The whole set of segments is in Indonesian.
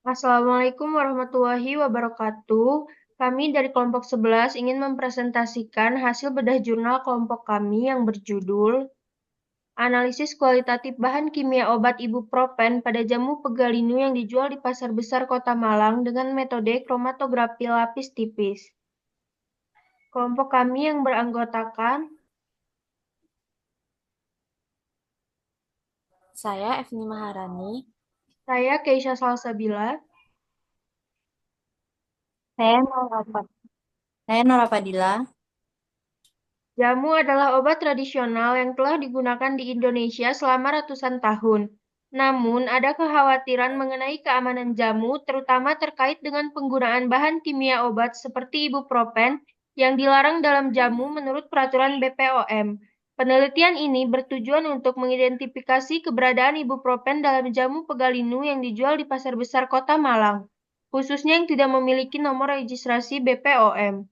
Assalamualaikum warahmatullahi wabarakatuh. Kami dari kelompok 11 ingin mempresentasikan hasil bedah jurnal kelompok kami yang berjudul Analisis Kualitatif Bahan Kimia Obat Ibuprofen pada Jamu Pegalinu yang dijual di Pasar Besar Kota Malang dengan metode kromatografi lapis tipis. Kelompok kami yang beranggotakan Saya Evni Maharani. saya Keisha Salsabila. Saya Nora, saya Nora Fadila. Jamu adalah obat tradisional yang telah digunakan di Indonesia selama ratusan tahun. Namun, ada kekhawatiran mengenai keamanan jamu, terutama terkait dengan penggunaan bahan kimia obat seperti ibuprofen yang dilarang dalam jamu menurut peraturan BPOM. Penelitian ini bertujuan untuk mengidentifikasi keberadaan ibuprofen dalam jamu pegalinu yang dijual di pasar besar Kota Malang, khususnya yang tidak memiliki nomor registrasi BPOM.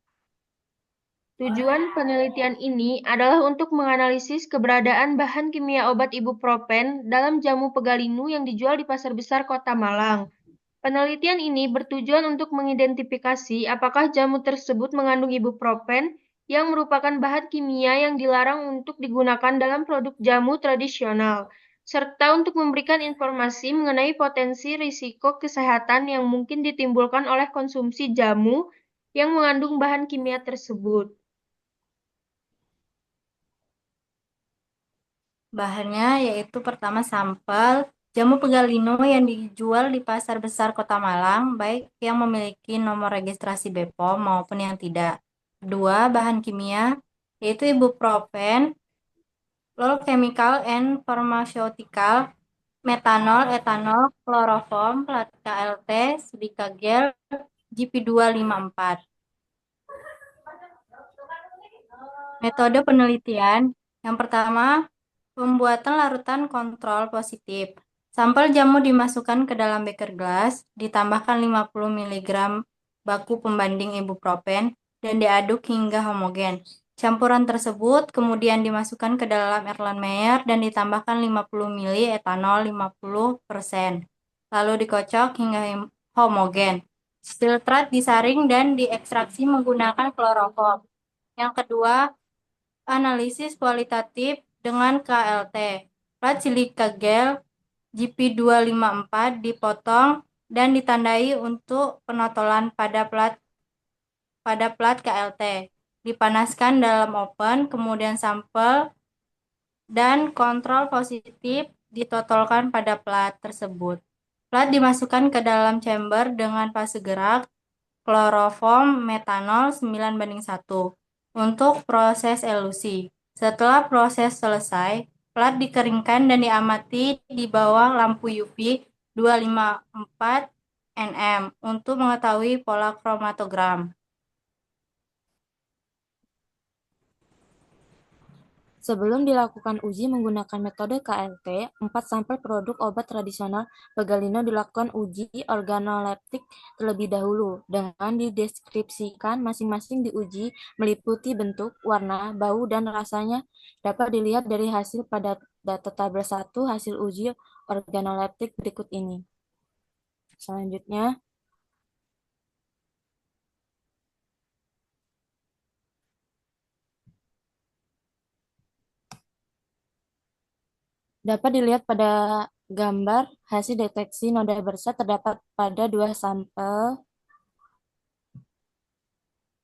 Tujuan penelitian ini adalah untuk menganalisis keberadaan bahan kimia obat ibuprofen dalam jamu pegalinu yang dijual di pasar besar Kota Malang. Penelitian ini bertujuan untuk mengidentifikasi apakah jamu tersebut mengandung ibuprofen yang merupakan bahan kimia yang dilarang untuk digunakan dalam produk jamu tradisional, serta untuk memberikan informasi mengenai potensi risiko kesehatan yang mungkin ditimbulkan oleh konsumsi jamu yang mengandung bahan kimia tersebut. Bahannya yaitu pertama sampel jamu pegalino yang dijual di Pasar Besar Kota Malang, baik yang memiliki nomor registrasi BPOM maupun yang tidak. Kedua, bahan kimia yaitu ibuprofen, lol chemical and pharmaceutical, metanol, etanol, kloroform, plat KLT, silika gel, GP254. Metode penelitian yang pertama, pembuatan larutan kontrol positif. Sampel jamu dimasukkan ke dalam beker gelas, ditambahkan 50 mg baku pembanding ibuprofen, dan diaduk hingga homogen. Campuran tersebut kemudian dimasukkan ke dalam Erlenmeyer dan ditambahkan 50 ml etanol 50%. Lalu dikocok hingga homogen. Filtrat disaring dan diekstraksi menggunakan kloroform. Yang kedua, analisis kualitatif dengan KLT. Plat silika gel GP254 dipotong dan ditandai untuk penotolan pada plat KLT. Dipanaskan dalam oven, kemudian sampel dan kontrol positif ditotolkan pada plat tersebut. Plat dimasukkan ke dalam chamber dengan fase gerak kloroform metanol 9:1 untuk proses elusi. Setelah proses selesai, plat dikeringkan dan diamati di bawah lampu UV 254 nm untuk mengetahui pola kromatogram. Sebelum dilakukan uji menggunakan metode KLT, 4 sampel produk obat tradisional Pegalino dilakukan uji organoleptik terlebih dahulu, dengan dideskripsikan masing-masing diuji meliputi bentuk, warna, bau, dan rasanya dapat dilihat dari hasil pada data tabel 1 hasil uji organoleptik berikut ini. Selanjutnya, dapat dilihat pada gambar hasil deteksi noda bersat terdapat pada 2 sampel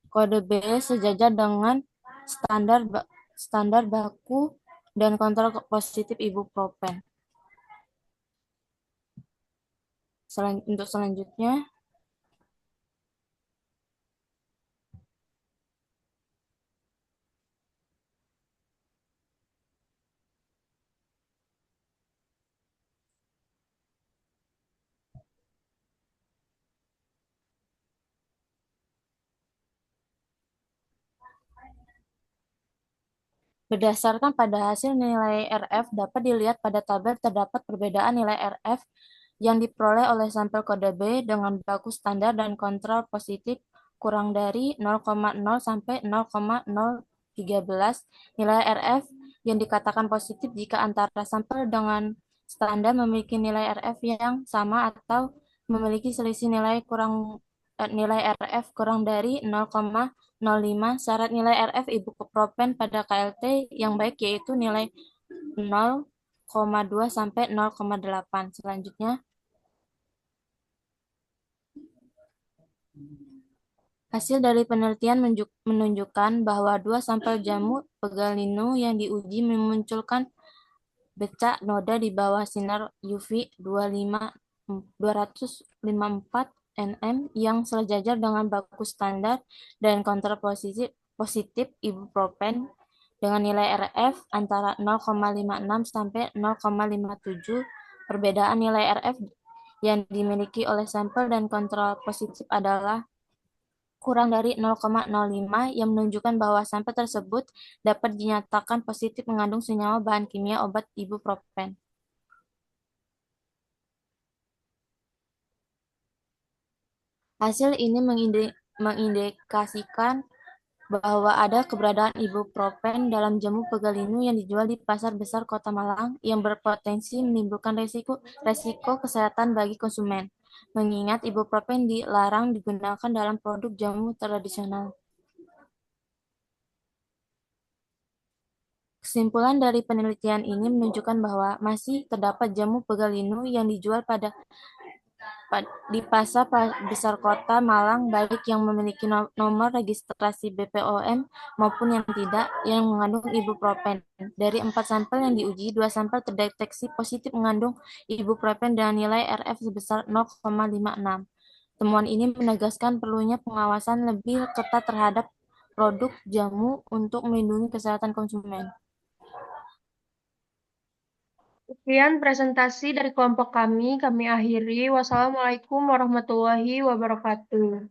kode B sejajar dengan standar baku dan kontrol positif ibuprofen. Untuk selanjutnya, berdasarkan pada hasil nilai RF dapat dilihat pada tabel terdapat perbedaan nilai RF yang diperoleh oleh sampel kode B dengan baku standar dan kontrol positif kurang dari 0,0 sampai 0,013. Nilai RF yang dikatakan positif jika antara sampel dengan standar memiliki nilai RF yang sama atau memiliki selisih nilai RF kurang dari 0,05. Syarat nilai RF ibuprofen pada KLT yang baik yaitu nilai 0,2 sampai 0,8. Selanjutnya, hasil dari penelitian menunjukkan bahwa 2 sampel jamu pegalino yang diuji memunculkan bercak noda di bawah sinar UV 254 nm yang sejajar dengan baku standar dan kontrapositif positif ibuprofen dengan nilai RF antara 0,56 sampai 0,57. Perbedaan nilai RF yang dimiliki oleh sampel dan kontrapositif adalah kurang dari 0,05 yang menunjukkan bahwa sampel tersebut dapat dinyatakan positif mengandung senyawa bahan kimia obat ibuprofen. Hasil ini mengindikasikan bahwa ada keberadaan ibuprofen dalam jamu pegalino yang dijual di pasar besar Kota Malang yang berpotensi menimbulkan resiko kesehatan bagi konsumen, mengingat ibuprofen dilarang digunakan dalam produk jamu tradisional. Kesimpulan dari penelitian ini menunjukkan bahwa masih terdapat jamu pegalino yang dijual di pasar besar Kota Malang, baik yang memiliki nomor registrasi BPOM maupun yang tidak, yang mengandung ibuprofen. Dari 4 sampel yang diuji, 2 sampel terdeteksi positif mengandung ibuprofen dengan nilai RF sebesar 0,56. Temuan ini menegaskan perlunya pengawasan lebih ketat terhadap produk jamu untuk melindungi kesehatan konsumen. Sekian presentasi dari kelompok kami akhiri. Wassalamualaikum warahmatullahi wabarakatuh.